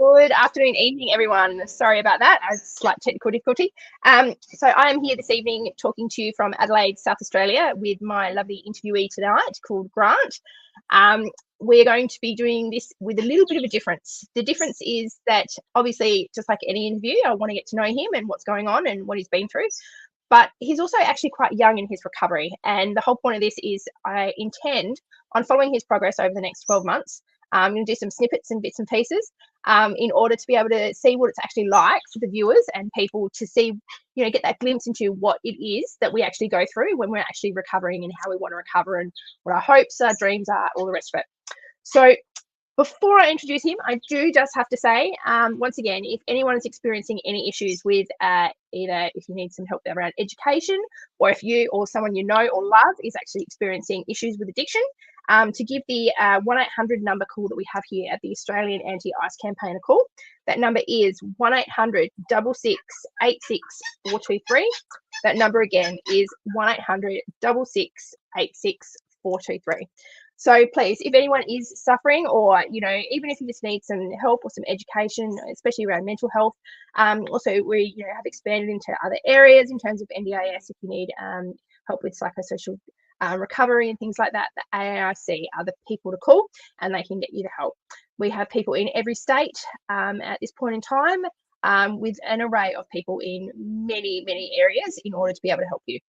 Good afternoon, evening, everyone. Sorry about that. A slight technical difficulty. So I am here this evening talking to you from Adelaide, South Australia, with my lovely interviewee tonight called Grant. We're going to be doing this with a little bit of a difference. The difference is that obviously, just like any interview, I want to get to know him and what's going on and what he's been through. But he's also actually quite young in his recovery. And the whole point of this is I intend on following his progress over the next 12 months. I'm going to do some snippets and bits and pieces in order to be able to see what it's actually like for the viewers and people to see, get that glimpse into what it is that we actually go through when we're actually recovering and how we want to recover and what our hopes, our dreams are, all the rest of it. So before I introduce him, I do just have to say, once again, if anyone is experiencing any issues with either if you need some help around education or if you or someone you know or love is actually experiencing issues with addiction, to give the 1-800 number call that we have here at the Australian Anti-Ice Campaign a call. That number is 1-800 668 423. That number again is 1-800 668 423. So please, if anyone is suffering or, even if you just need some help or some education, especially around mental health, also we, have expanded into other areas in terms of NDIS if you need help with psychosocial recovery and things like that, the AAIC are the people to call and they can get you the help. We have people in every state at this point in time with an array of people in many, many areas in order to be able to help you.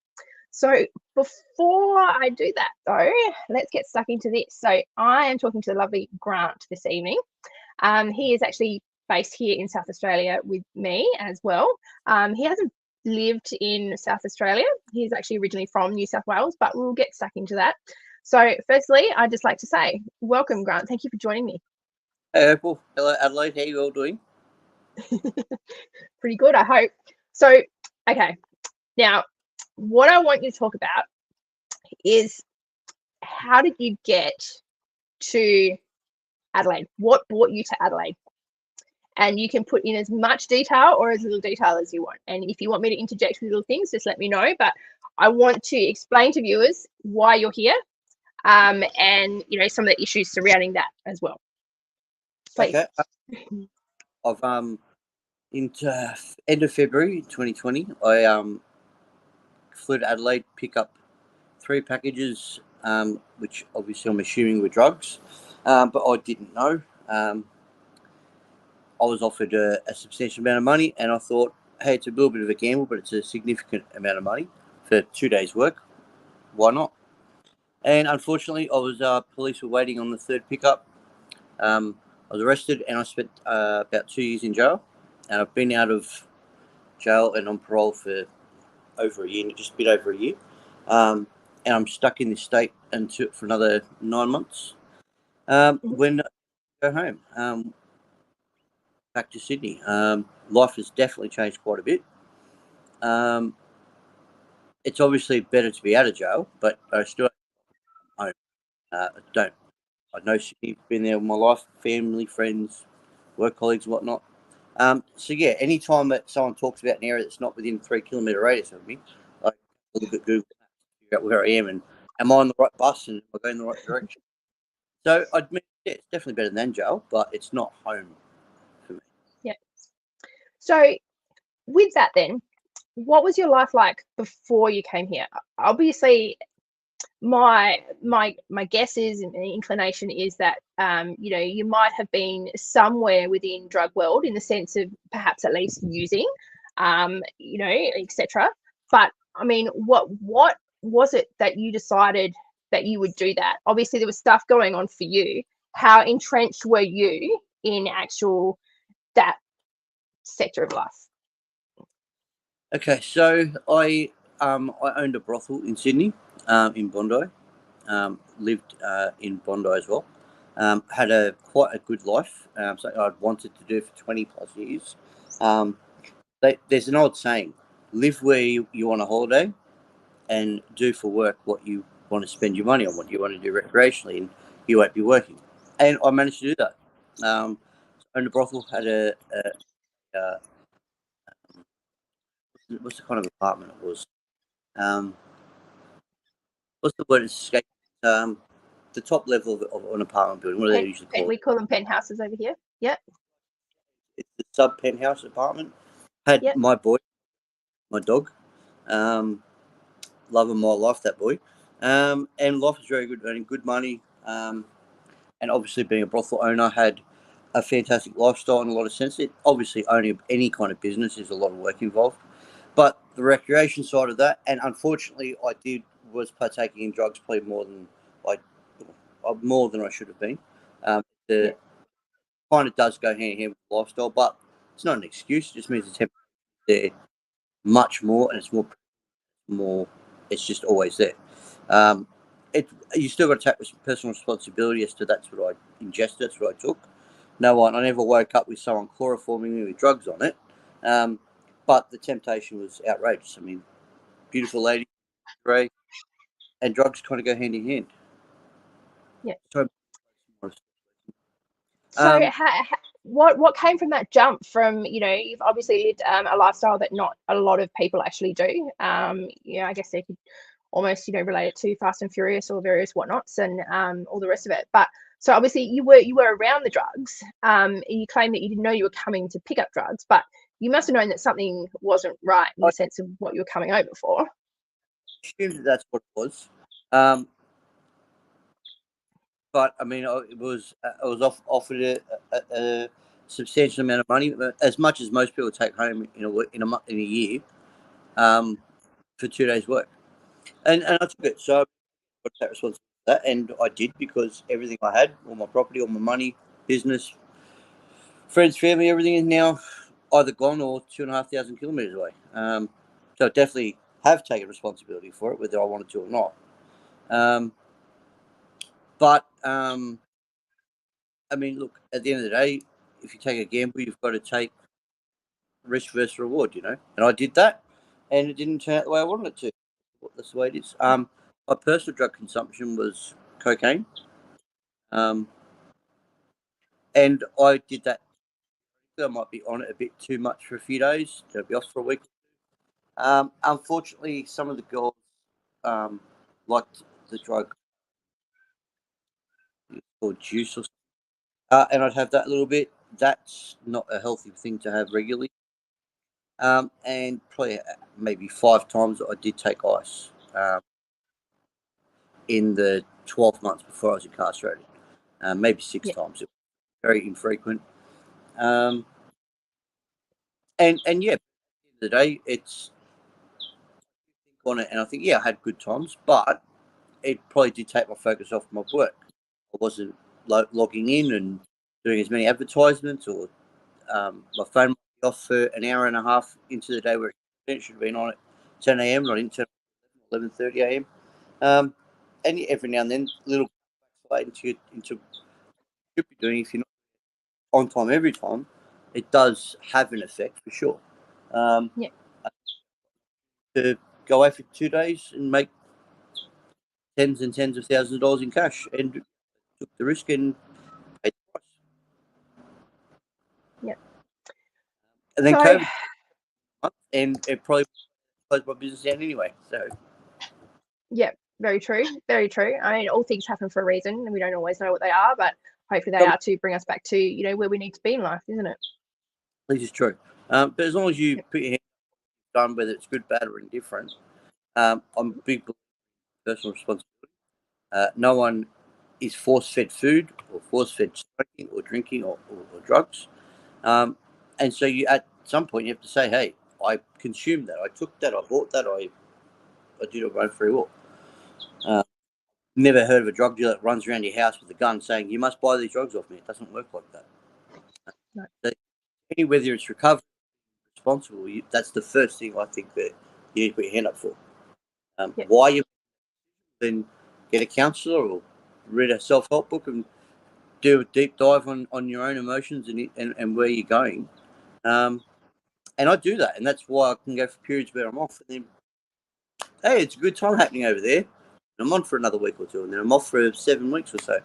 So before I do that, though, let's get stuck into this. So I am talking to the lovely Grant this evening. He is actually based here in South Australia with me as well. He hasn't lived in South Australia. He's actually originally from New South Wales, but we'll get stuck into that. So firstly, I'd just like to say, welcome, Grant. Thank you for joining me. Hey, Opal. Hello, Adelaide. How are you all doing? Pretty good, I hope. So, okay. Now, what I want you to talk about is how did you get to Adelaide? What brought you to Adelaide? And you can put in as much detail or as little detail as you want. And if you want me to interject with little things, just let me know. But I want to explain to viewers why you're here and, some of the issues surrounding that as well. Please. Okay. I've into end of February 2020, I flew to Adelaide, pick up 3 packages, which obviously I'm assuming were drugs, but I didn't know. I was offered a substantial amount of money, and I thought, hey, it's a little bit of a gamble, but it's a significant amount of money for 2 days' work. Why not? And unfortunately, police were waiting on the 3rd pickup. I was arrested, and I spent about 2 years in jail. And I've been out of jail and on parole for over a year, just a bit over a year. And I'm stuck in this state for another 9 months. When I go home, back to Sydney. Life has definitely changed quite a bit. It's obviously better to be out of jail, but I still home. I know Sydney, been there all my life, family, friends, work colleagues, whatnot. So yeah, anytime that someone talks about an area that's not within 3 kilometre radius of me, I look at Google Maps to figure out where I am and am I on the right bus and am I going in the right direction. So I mean, yeah, it's definitely better than jail, but it's not home for me. Yeah. So with that then, what was your life like before you came here? Obviously, my guess is and inclination is that you might have been somewhere within drug world in the sense of perhaps at least using etc. But I mean, what was it that you decided that you would do that? Obviously there was stuff going on for you. How entrenched were you in actual that sector of life? Okay, so I owned a brothel in Sydney, in Bondi. Lived in Bondi as well. Had quite a good life. So I'd wanted to do for 20 plus years. There's an old saying: live where you want a holiday, and do for work what you want to spend your money on, what you want to do recreationally, and you won't be working. And I managed to do that. Owned a brothel. Had what's the kind of apartment it was? What's the word? Escape. The top level of an apartment building. What do they usually call it? We call them penthouses over here. Yep. It's the sub penthouse apartment. Had my boy, my dog. Love of my life, that boy. And life was very good, earning good money. And obviously, being a brothel owner, had a fantastic lifestyle in a lot of sense. It obviously owning any kind of business is a lot of work involved. But the recreation side of that, and unfortunately, was partaking in drugs probably more than I should have been. It kind of does go hand in hand with lifestyle, but it's not an excuse. It just means the temperature there much more, and it's more. It's just always there. You still got to take personal responsibility as to that's what I ingested, that's what I took. I never woke up with someone chloroforming me with drugs on it. But the temptation was outrageous. I mean, beautiful lady, great, and drugs kind of go hand in hand. Yeah. So what came from that jump from, you've obviously lived a lifestyle that not a lot of people actually do. I guess they could almost, relate it to Fast and Furious or various whatnots and all the rest of it. But so obviously you were around the drugs. You claim that you didn't know you were coming to pick up drugs, but you must have known that something wasn't right in the sense of what you were coming over for. I assumed that's what it was. But I mean, I was offered a substantial amount of money, as much as most people take home in a year, for 2 days' work, and I took it. So I got that responsibility for that, and I did, because everything I had, all my property, all my money, business, friends, family, everything is now either gone or 2,500 kilometers away. So I definitely have taken responsibility for it, whether I wanted to or not. But I mean, look, at the end of the day, if you take a gamble, you've got to take risk versus reward, And I did that, and it didn't turn out the way I wanted it to. That's the way it is. My personal drug consumption was cocaine. And I did that. I might be on it a bit too much for a few days. I'll be off for a week. Unfortunately, some of the girls liked the drug called juice, and I'd have that a little bit. That's not a healthy thing to have regularly. And probably maybe 5 times I did take ice in the 12 months before I was incarcerated. Maybe 6 times. It was very infrequent. And yeah, at the end of the day, it's on it, and I think, I had good times, but it probably did take my focus off my work. I wasn't logging in and doing as many advertisements, or my phone might be off for an hour and a half into the day, where it should have been on at 10 a.m., not into 11:30 a.m. And every now and then, little into what you should be doing. If you're not on time every time, it does have an effect for sure. To go away for 2 days and make tens and tens of thousands of dollars in cash, and took the risk and paid the price. And then COVID, and it probably closed my business down anyway. So. Very true. Very true. I mean, all things happen for a reason, and we don't always know what they are, but hopefully they are to bring us back to, where we need to be in life, isn't it? This is true. But as long as you put your hand done, whether it's good, bad, or indifferent, I'm a big believer in personal responsibility. No one is force-fed food or force-fed smoking or drinking or drugs. And so you, at some point, you have to say, hey, I consumed that, I took that, I bought that, I did it by free will. Never heard of a drug dealer that runs around your house with a gun saying, you must buy these drugs off me. It doesn't work like that. No. So, whether it's recovery, responsible, that's the first thing I think that you need to put your hand up for. Why you then get a counsellor or read a self-help book and do a deep dive on your own emotions and where you're going. And I do that, and that's why I can go for periods where I'm off. And then, hey, it's a good time happening over there. And I'm on for another week or two, and then I'm off for 7 weeks or so.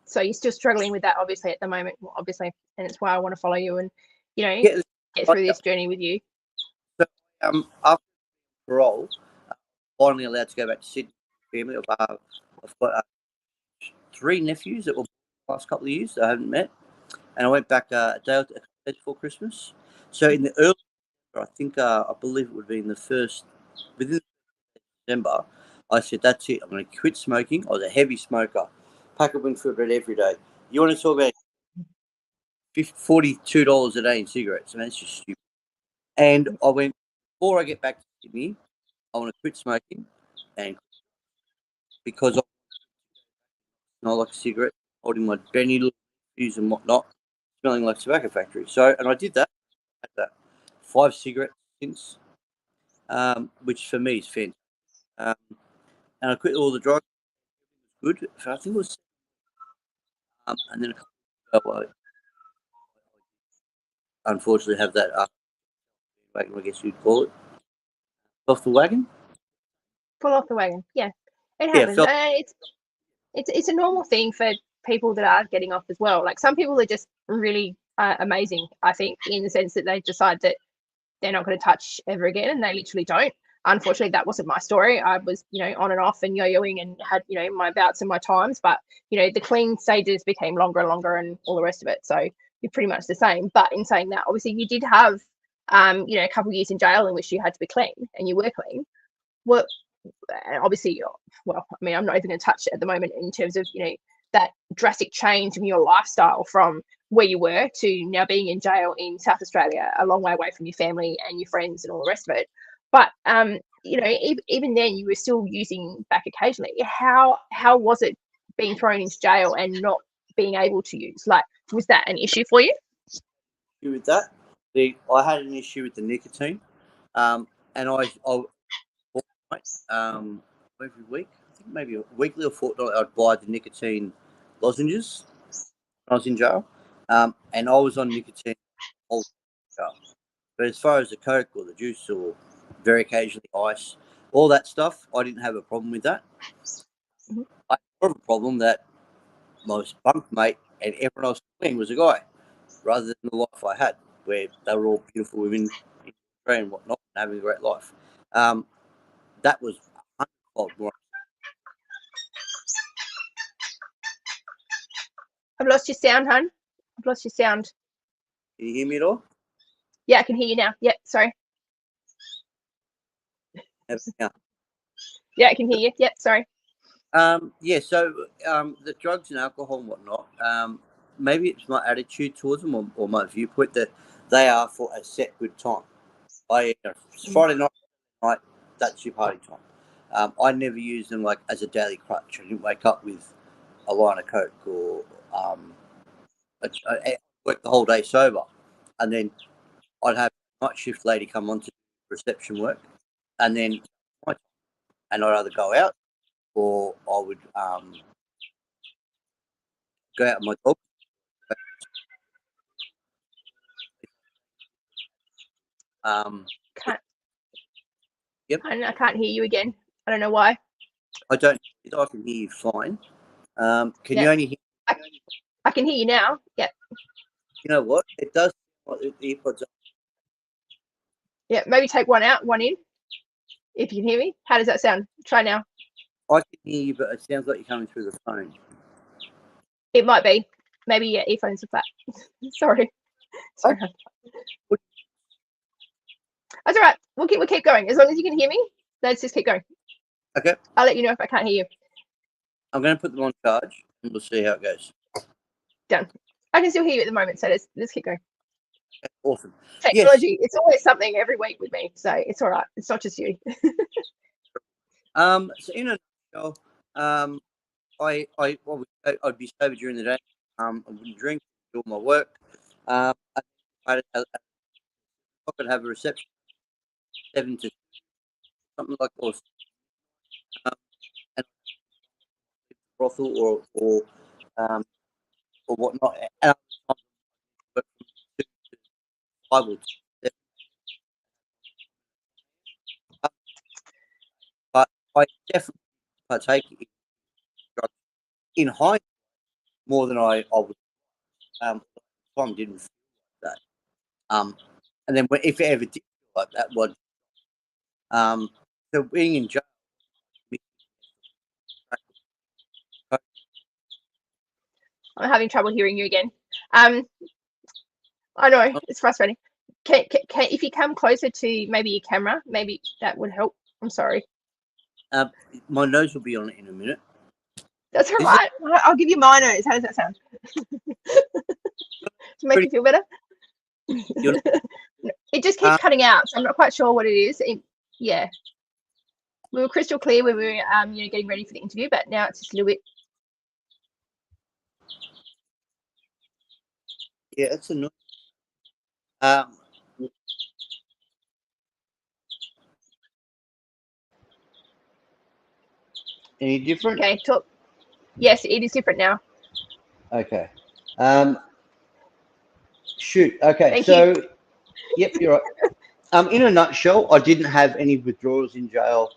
So you're still struggling with that, obviously, at the moment, and it's why I want to follow you and, get through this journey with you. So, after parole, finally allowed to go back to Sydney. Family. I've got 3 nephews that were born the last couple of years that I haven't met. and I went back a day before Christmas. So in the early, I think I believe it would be in the first within December. I said that's it. I'm going to quit smoking. I was a heavy smoker, pack of Wingfield Red every day. You want to talk about $42 a day in cigarettes? I mean, that's just stupid. And I went, before I get back to Sydney, I want to quit smoking, and because I like a cigarette, holding my Benny little fuse and whatnot, smelling like a tobacco factory. So, and I did that. I had 5 cigarettes since, which for me is fantastic. Um, and I quit all the drugs. Good. So I think it was, and then a couple of years ago, I unfortunately have that wagon, I guess you'd call it, off the wagon. Fall off the wagon. Yeah, it Yeah, happens. It's a normal thing for people that are getting off as well. Like some people are just really amazing, I think, in the sense that they decide that they're not going to touch ever again, and they literally don't. Unfortunately, that wasn't my story. I was, on and off and yo-yoing and had, my bouts and my times, but, the clean stages became longer and longer and all the rest of it. So you're pretty much the same. But in saying that, obviously you did have, a couple of years in jail in which you had to be clean and you were clean. What, obviously, well, I mean, I'm not even going to touch it at the moment in terms of, that drastic change in your lifestyle from where you were to now being in jail in South Australia, a long way away from your family and your friends and all the rest of it. But even then, you were still using back occasionally. How was it being thrown into jail and not being able to use? Like, was that an issue for you? With that, I had an issue with the nicotine, and I every week, I think maybe a weekly or fortnightly, I'd buy the nicotine lozenges when I was in jail, and I was on nicotine all jail. But as far as the Coke or the juice or very occasionally ice, all that stuff, I didn't have a problem with that. Mm-hmm. I had a problem that my bunk mate and everyone else playing was a guy, rather than the life I had, where they were all beautiful women in Australia and whatnot, and having a great life. That was 100-fold more. I've lost your sound, hun. I've lost your sound. Can you hear me at all? Yeah, I can hear you now. Yep, sorry. Yeah. Yeah, I can hear you. Yep, sorry. Yeah, so the drugs and alcohol and whatnot, maybe it's my attitude towards them or my viewpoint that they are for a set good time. Friday night, that's your party time. I never use them like as a daily crutch. I didn't wake up with a line of Coke or I work the whole day sober, and then I'd have a night shift lady come on to reception work, and then I'd either go out or I would go out with my dog. Can't, Yep. I can't hear you again. I don't know why. I don't. I can hear you fine. Can you only hear? I can hear you now. Yep. You know what? It does. The earpods. Yeah, maybe take one out, one in. If you can hear me, how does that sound? Try now. I can hear you, but it sounds like you're coming through the phone. It might be. Maybe your earphones are flat. Sorry. Sorry. That's all right. We'll keep going. As long as you can hear me, let's just keep going. Okay. I'll let you know if I can't hear you. I'm going to put them on charge, and we'll see how it goes. Done. I can still hear you at the moment, so let's keep going. Okay, awesome. Technology, yes. It's always something every week with me, so it's all right. It's not just you. So in a nutshell, I'd be sober during the day. I wouldn't drink, do all my work. I could have a reception 7 to something like that, and brothel or whatnot. And I would, but I definitely partake in drugs in hindsight more than I would. Time didn't feel like that. And then if it ever did feel like that, so being in jail. I'm having trouble hearing you again. I know it's frustrating. Can, if you come closer to maybe your camera, maybe that would help. I'm sorry. My nose will be on it in a minute. That's all right. I'll give you my nose. How does that sound? To make you feel better? It just keeps cutting out, so I'm not quite sure what it is. Yeah. We were crystal clear when we were getting ready for the interview, but now it's just a little bit. Yeah, it's annoying. Any different? Okay, talk. Yes, it is different now. Okay. Shoot. Okay. Thank so, you. Yep, you're right. In a nutshell, I didn't have any withdrawals in jail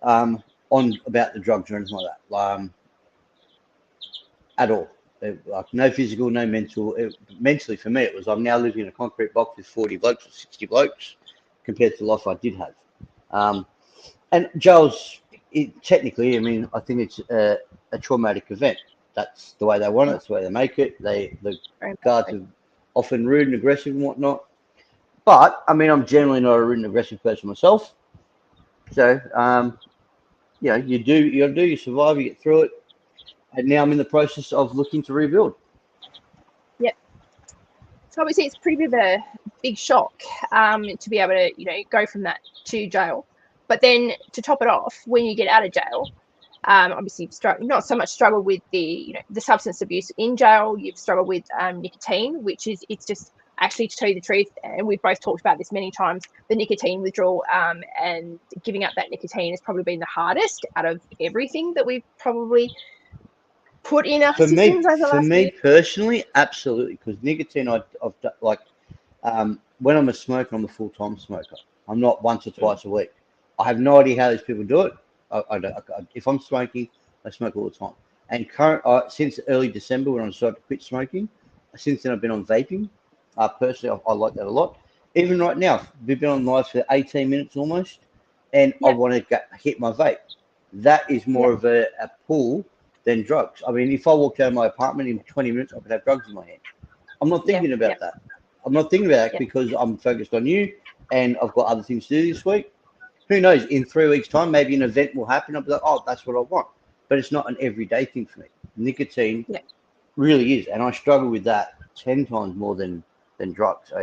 on about the drugs or anything like that. At all. Like no physical, no mental. Mentally, for me, it was I'm now living in a concrete box with 40 blokes or 60 blokes compared to the life I did have. And jail's technically, I mean, I think it's a traumatic event. That's the way they want it. That's the way they make it. The guards are often rude and aggressive and whatnot. But I mean, I'm generally not a rude and aggressive person myself. So, you survive, you get through it. And now I'm in the process of looking to rebuild. Yep. So obviously it's pretty bit of a big shock to be able to, go from that to jail. But then to top it off, when you get out of jail, obviously you've not so much struggled with the substance abuse in jail. You've struggled with nicotine, which is it's just actually, to tell you the truth, and we've both talked about this many times, the nicotine withdrawal and giving up that nicotine has probably been the hardest out of everything that we've probably put in our systems over the last For me personally, absolutely, because nicotine, I've like when I'm a smoker, I'm a full-time smoker. I'm not once or twice a week. I have no idea how these people do it. If I'm smoking, I smoke all the time. And since early December when I started to quit smoking, since then I've been on vaping. Personally, I like that a lot. Even right now, we've been on live for 18 minutes almost, and I want to hit my vape. That is more of a pull than drugs. I mean, if I walked out of my apartment in 20 minutes, I could have drugs in my hand. I'm not thinking about that. I'm not thinking about that because I'm focused on you, and I've got other things to do this week. Who knows? In 3 weeks' time, maybe an event will happen. I'll be like, oh, that's what I want. But it's not an everyday thing for me. Nicotine really is, and I struggle with that 10 times more than drugs.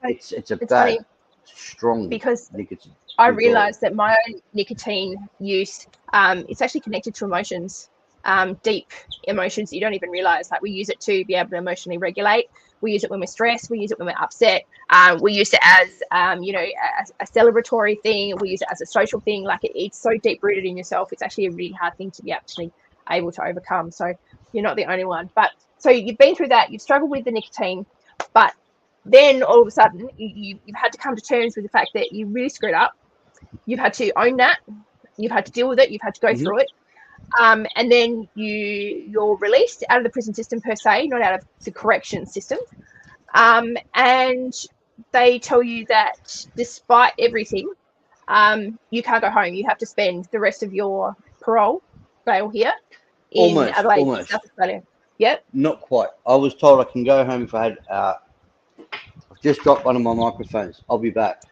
It's a bad, strong because nicotine. I realised that my own nicotine use, it's actually connected to emotions, deep emotions that you don't even realise. Like we use it to be able to emotionally regulate. We use it when we're stressed. We use it when we're upset. We use it as, as a celebratory thing. We use it as a social thing. Like it's so deep rooted in yourself. It's actually a really hard thing to be actually able to overcome. So you're not the only one. But so you've been through that. You've struggled with the nicotine, but then all of a sudden you've had to come to terms with the fact that you really screwed up. You've had to own that. You've had to deal with it. You've had to go through it. And then you're released out of the prison system per se, not out of the correction system. And they tell you that despite everything, you can't go home. You have to spend the rest of your parole bail here in Adelaide, South Australia. Yep. Not quite. I was told I can go home if I had. I've just dropped one of my microphones. I'll be back.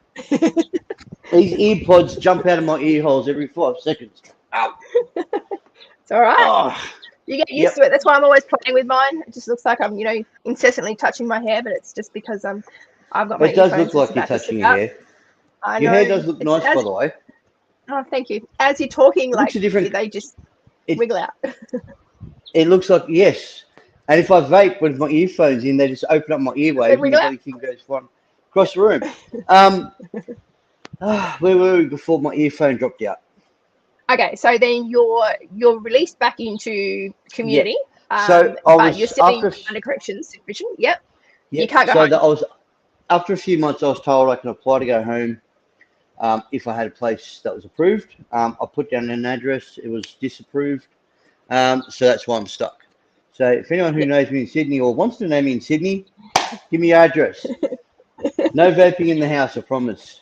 These earpods jump out of my ear holes every 5 seconds. Ow. It's all right. Oh. You get used to it. That's why I'm always playing with mine. It just looks like I'm, incessantly touching my hair, but it's just because I've got my earphones. It does look like you're touching your hair. I know. Your hair does look nice, by the way. Oh, thank you. As you're talking, they just wiggle out. It looks like, yes. And if I vape with my earphones in, they just open up my earwaves and everything goes fine across the room. Where were we before my earphone dropped out? Okay, so then you're released back into community. So but you're still under corrections supervision. Yep. You can't go home. After a few months, I was told I can apply to go home if I had a place that was approved. I put down an address. It was disapproved. So that's why I'm stuck. So if anyone who knows me in Sydney or wants to know me in Sydney, give me your address. No vaping in the house, I promise.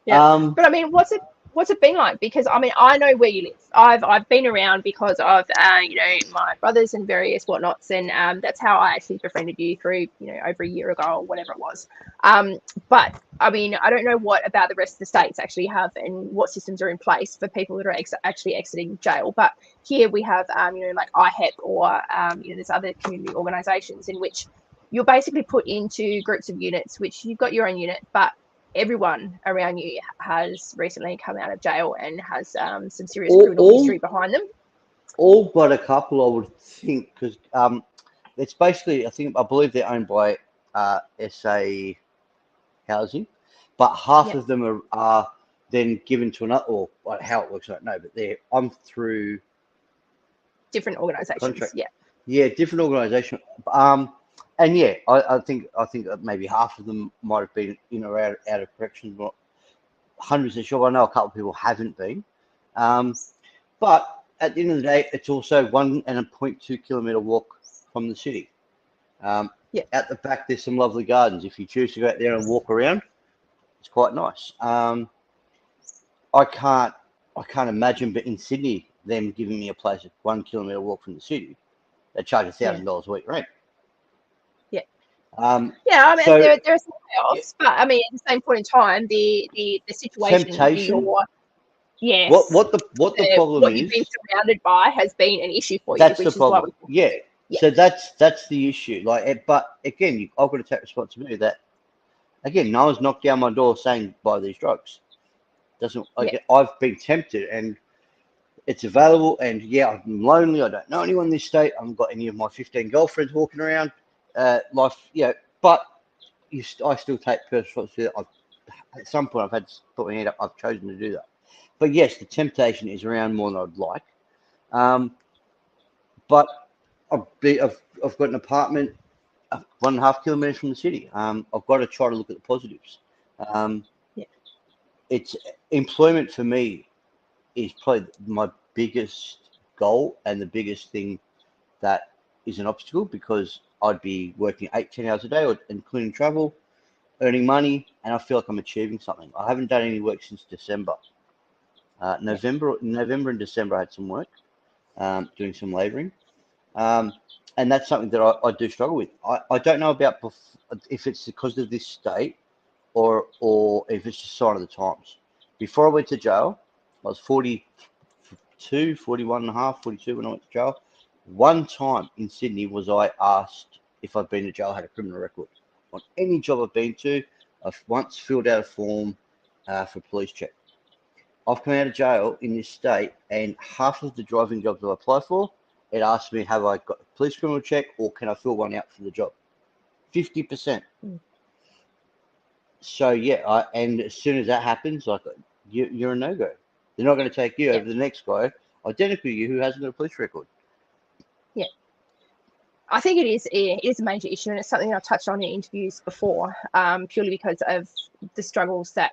Yeah. But I mean, what's it What's it been like? Because I mean, I know where you live. I've been around because of my brothers and various whatnots, and that's how I actually befriended you through over a year ago or whatever it was. But I mean, I don't know what about the rest of the states actually have and what systems are in place for people that are actually exiting jail. But here we have like IHEP or there's other community organisations in which you're basically put into groups of units, which you've got your own unit, but everyone around you has recently come out of jail and has some serious criminal history behind them. All but a couple, I would think, because it's basically, I believe they're owned by SA Housing, but half of them are then given to another, or how it works, I don't know, but I'm through different organisations. Contract. Yeah, different organisation. And yeah, I think maybe half of them might have been in or out of corrections. Not 100% sure. I know a couple of people haven't been. But at the end of the day, it's also 1.2 kilometre walk from the city. At the back, there's some lovely gardens. If you choose to go out there and walk around, it's quite nice. I can't imagine, but in Sydney, them giving me a place at 1 kilometre walk from the city, they charge $1,000 a week rent. I mean, so, there are some payoffs, but I mean, at the same point in time, the situation, temptation. What the problem what is? You've been surrounded by has been an issue for you. That's the problem. Yeah. So that's the issue. But again, I've got to take responsibility that. Again, no one's knocked down my door saying buy these drugs. I've been tempted, and it's available. And I'm lonely. I don't know anyone in this state. I haven't got any of my 15 girlfriends walking around. But I still take personal responsibility. At some point, I've had to put my hand up. I've chosen to do that. But yes, the temptation is around more than I'd like. But I've got an apartment 1.5 kilometres from the city. I've got to try to look at the positives. It's employment for me is probably my biggest goal and the biggest thing that is an obstacle, because I'd be working 8-10 hours a day, including travel, earning money, and I feel like I'm achieving something. I haven't done any work since December. November and December I had some work, doing some labouring, and that's something that I do struggle with. I don't know about if it's because of this state or if it's just sign of the times. Before I went to jail, I was 42, 41 and a half, 42 when I went to jail. One time in Sydney was I asked if I'd been to jail, had a criminal record. On any job I've been to, I've once filled out a form for police check. I've come out of jail in this state, and half of the driving jobs that I apply for, it asks me, have I got a police criminal check or can I fill one out for the job? 50%. So and as soon as that happens, you're a no-go. They're not going to take you over the next guy, identical to you, who hasn't got a police record. Yeah. I think it is a major issue, and it's something I've touched on in interviews before, purely because of the struggles that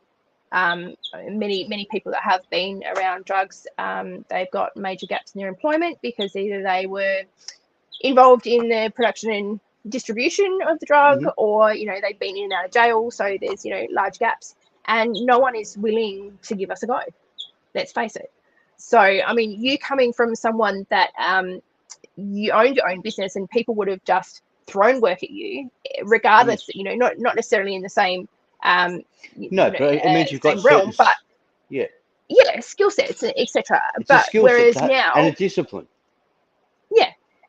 many people that have been around drugs, they've got major gaps in their employment because either they were involved in the production and distribution of the drug, or they've been in and out of jail, so there's large gaps, and no one is willing to give us a go. Let's face it. So I mean, you coming from someone that you owned your own business and people would have just thrown work at you, regardless, not necessarily in the same but it means you've got realm, but skill sets, etc. But whereas now, and a discipline.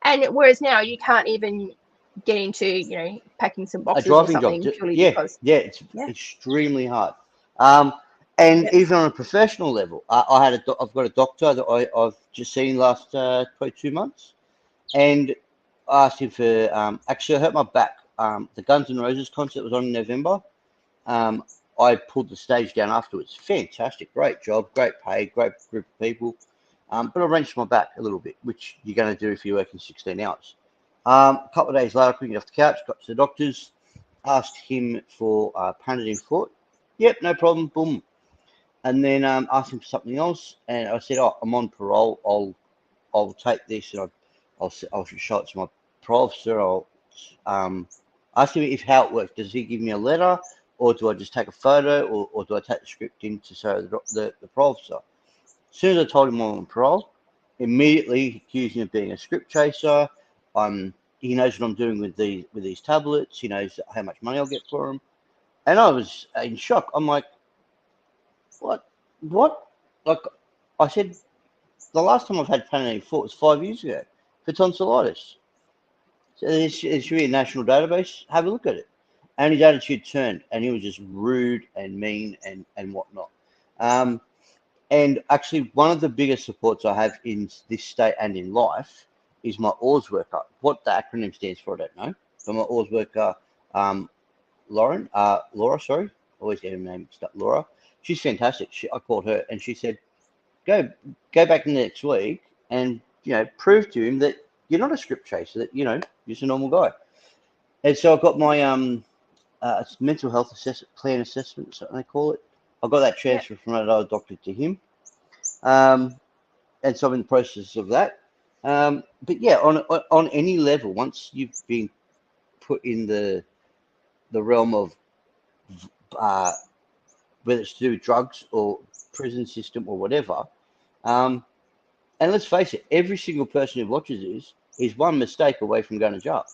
And whereas now you can't even get into packing some boxes or something purely because it's extremely hard. And even on a professional level, I've got a doctor that I've just seen last probably 2 months, and I asked him for actually I hurt my back. The Guns N' Roses concert was on in November. I pulled the stage down afterwards. Fantastic, great job, great pay, great group of people. But I wrenched my back a little bit, which you're going to do if you're working 16 hours. A couple of days later, I couldn't get off the couch, got to the doctors, asked him for Panadine foot. Yep, no problem, boom. And then asked him for something else, and I said, I'm on parole. I'll take this, and I'll show it to my parole officer. I'll ask him how it works. Does he give me a letter, or do I just take a photo, or do I take the script in to show the parole officer? As soon as I told him I'm on parole, immediately he accused me of being a script chaser. He knows what I'm doing with these tablets. He knows how much money I'll get for them. And I was in shock. I'm like, what? Like, I said, the last time I've had pain in any foot was 5 years ago for tonsillitis. So it's really a national database. Have a look at it. And his attitude turned, and he was just rude and mean and whatnot. And actually, one of the biggest supports I have in this state and in life is my ORS worker. What the acronym stands for, I don't know. But my ORS worker, Laura, sorry, always get her name mixed up. Laura, she's fantastic. I called her, and she said, go back next week and prove to him that you're not a script chaser, that you're just a normal guy. And so I've got my it's mental health plan assessment, something they call it. I got that transfer from another doctor to him, and so I'm in the process of that. But yeah, on any level, once you've been put in the realm of whether it's to do with drugs or prison system or whatever, and let's face it, every single person who watches this is one mistake away from going to jail.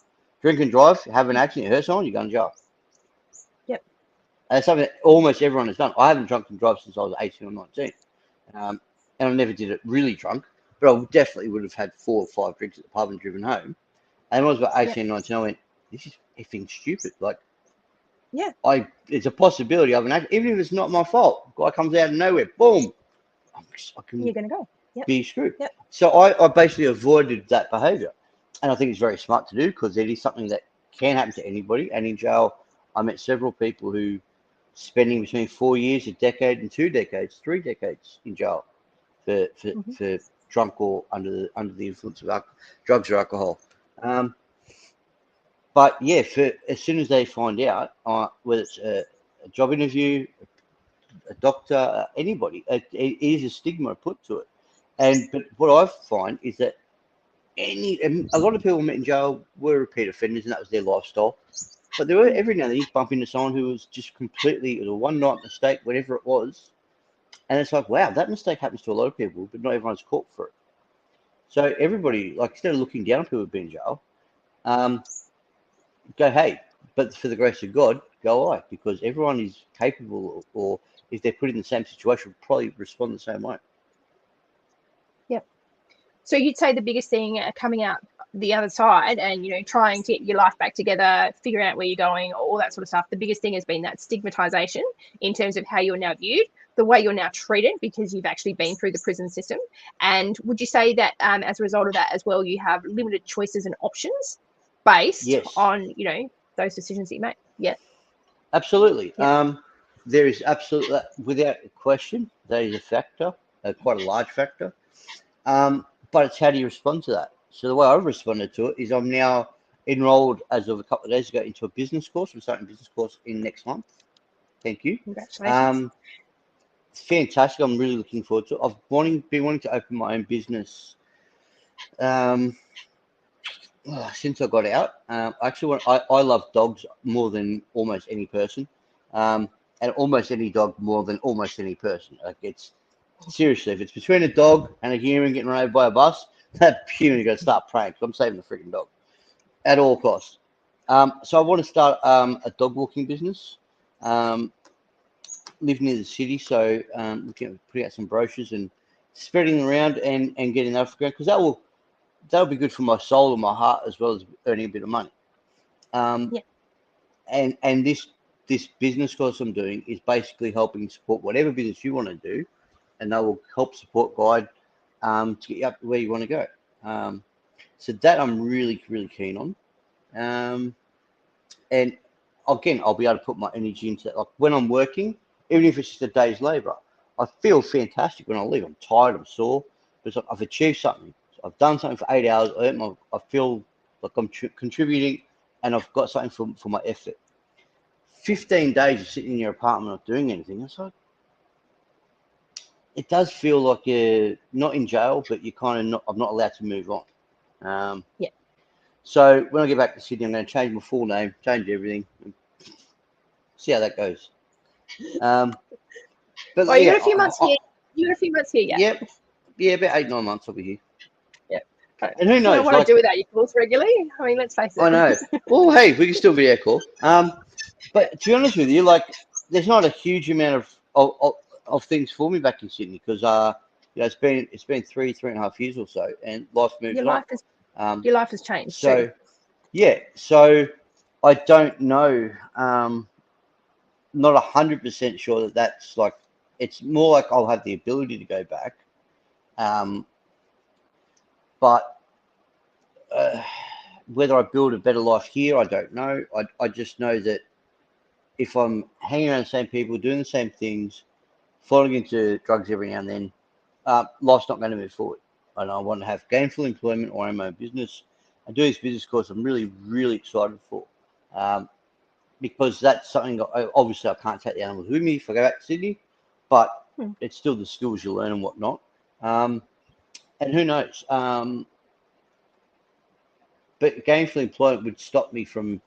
Drink and drive, have an accident, hurt someone, you're going to jail. Yep. And it's something that almost everyone has done. I haven't drunk and drive since I was 18 or 19. And I never did it really drunk, but I definitely would have had 4 or 5 drinks at the pub and driven home. And when I was about 18, 19, I went, this is effing stupid. Like, it's a possibility of an accident, even if it's not my fault. Guy comes out of nowhere, boom. You're going to go. Be screwed. Yep. So I basically avoided that behaviour. And I think it's very smart to do, because it is something that can happen to anybody. And in jail, I met several people who spending between 4 years, a decade, and 2 decades, 3 decades in jail for drunk or under the influence of drugs or alcohol. But yeah, as soon as they find out, whether it's a job interview, a doctor, anybody, it is a stigma put to it. But what I find is that a lot of people met in jail were repeat offenders, and that was their lifestyle. But there were every now and then you bump into someone who was just completely, it was a one-night mistake, whatever it was. And it's like, wow, that mistake happens to a lot of people, but not everyone's caught for it. So everybody, like, instead of looking down on people who've been in jail, go, hey, but for the grace of God, go I, because everyone is capable, or if they're put in the same situation, will probably respond the same way. Yep. So you'd say the biggest thing coming out the other side and, trying to get your life back together, figuring out where you're going, all that sort of stuff, the biggest thing has been that stigmatization in terms of how you're now viewed, the way you're now treated because you've actually been through the prison system. And would you say that as a result of that as well, you have limited choices and options based on, those decisions that you make? Yeah. Absolutely. Yep. There is absolutely, without question, that is a factor, quite a large factor. But it's how do you respond to that? So the way I've responded to it is I'm now enrolled, as of a couple of days ago, into a business course. I'm starting a business course in next month. Thank you. Congratulations. It's fantastic. I'm really looking forward to it. I've been wanting to open my own business since I got out. Actually, I love dogs more than almost any person, and almost any dog more than almost any person. Like, it's seriously, if it's between a dog and a human getting run over by a bus, that human is going to start praying, because I'm saving the freaking dog at all costs. So I want to start a dog walking business. Live near the city, so looking at putting out some brochures and spreading them around and getting that off the ground, because that'll be good for my soul and my heart, as well as earning a bit of money. And this business course I'm doing is basically helping support whatever business you want to do, and they will help support guide to get you up to where you want to go. So that I'm really, really keen on. And again, I'll be able to put my energy into that. Like, when I'm working, even if it's just a day's labour, I feel fantastic when I leave. I'm tired, I'm sore, but it's like I've achieved something. So I've done something for 8 hours. I feel like I'm contributing, and I've got something for my effort. 15 days of sitting in your apartment not doing anything, it's like, it does feel like you're not in jail, but you're kind of I'm not allowed to move on. So when I get back to Sydney, I'm going to change my full name, change everything, and See how that goes. But Well, you yeah, got a few months here. You got a few months here yet. yeah, about 8-9 months I'll be here. Yeah. And who You know knows? what I do without your calls regularly? I mean, let's face it. I know. Well, hey, we can still video call. But to be honest with you, like, there's not a huge amount of things for me back in Sydney because it's been 3.5 years or so, and life moves Your on. life has changed So too. yeah, so I don't know. Not 100% sure that's like. It's more like I'll have the ability to go back, but whether I build a better life here, I don't know. I just know that if I'm hanging around the same people, doing the same things, falling into drugs every now and then, life's not going to move forward. And I want to have gainful employment or own my own business. And doing this business course, I'm really, really excited for, because that's something obviously I can't take the animals with me if I go back to Sydney, but it's still the skills you learn and whatnot. And who knows? But gainful employment would stop me from,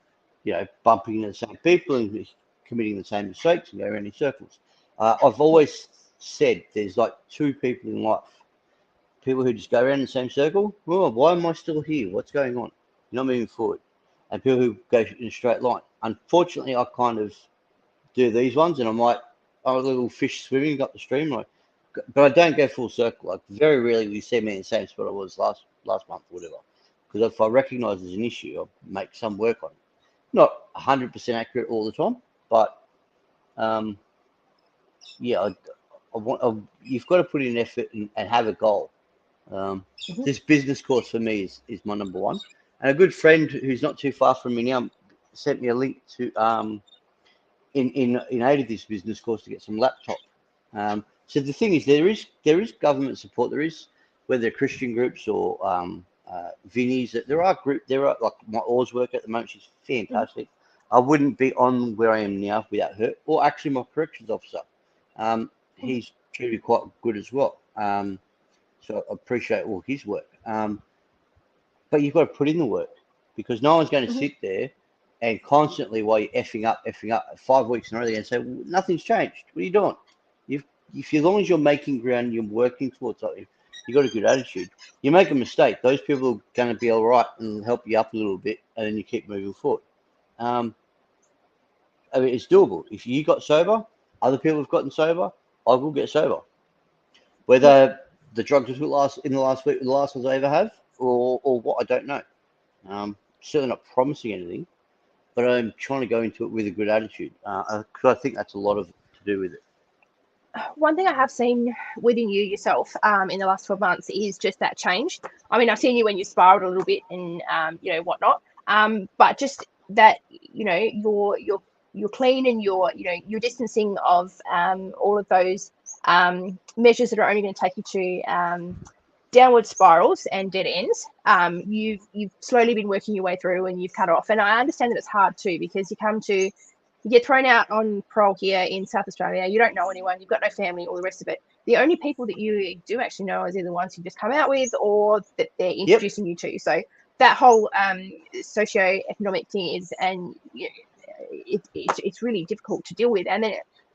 bumping into the same people and committing the same mistakes and going around in circles. I've always said there's like two people in life: people who just go around in the same circle. Oh, why am I still here? What's going on? You're not moving forward. And people who go in a straight line. Unfortunately, I kind of do these ones, and I'm like, I'm a little fish swimming up the stream, but I don't go full circle. Like, very rarely will you see me in the same spot I was last month or whatever. Because if I recognise there's an issue, I'll make some work on it. Not 100% accurate all the time, but yeah, you've got to put in effort and have a goal. This business course for me is my number one. And a good friend who's not too far from me now sent me a link to in aid of this business course to get some laptop. So the thing is, there is government support. There is, whether they're Christian groups or Vinnies. There are like my Oars work at the moment. She's fantastic. I wouldn't be on where I am now without her, or actually my corrections officer. He's truly quite good as well. So I appreciate all his work. But you've got to put in the work, because no one's going to sit there and constantly, while you're effing up 5 weeks in a row, and say, well, nothing's changed. What are you doing? As long as you're making ground, you're working towards something, you've got a good attitude. You make a mistake, those people are going to be all right and help you up a little bit, and then you keep moving forward. I mean, it's doable. If you got sober, other people have gotten sober, I will get sober. Whether the drugs will last in the last week, the last ones I ever have, or what, I don't know. Certainly not promising anything, but I'm trying to go into it with a good attitude, because I think that's a lot of it to do with it. One thing I have seen within you yourself in the last 12 months is just that change. I mean, I've seen you when you spiraled a little bit and whatnot, but just that you're clean, and you're distancing of all of those measures that are only going to take you to downward spirals and dead ends. You've slowly been working your way through, and you've cut off. And I understand that it's hard too, because you get thrown out on parole here in South Australia. You don't know anyone. You've got no family, all the rest of it. The only people that you do actually know is either the ones you just come out with, or that they're introducing you to. So that whole socio-economic thing is, and it's really difficult to deal with. And then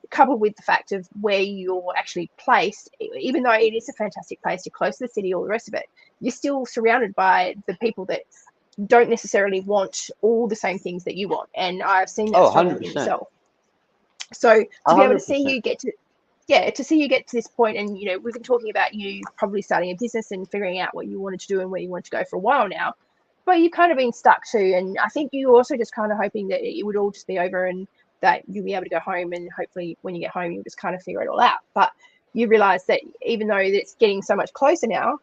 coupled with the fact of where you're actually placed, even though it is a fantastic place, you're close to the city, all the rest of it, you're still surrounded by the people that don't necessarily want all the same things that you want. And I've seen that struggle in yourself. So to be able to see you get to this point, and we've been talking about you probably starting a business and figuring out what you wanted to do and where you wanted to go for a while now, but you've kind of been stuck too. And I think you also just kind of hoping that it would all just be over, and that you'll be able to go home, and hopefully when you get home you'll just kind of figure it all out. But you realize that even though it's getting so much closer now,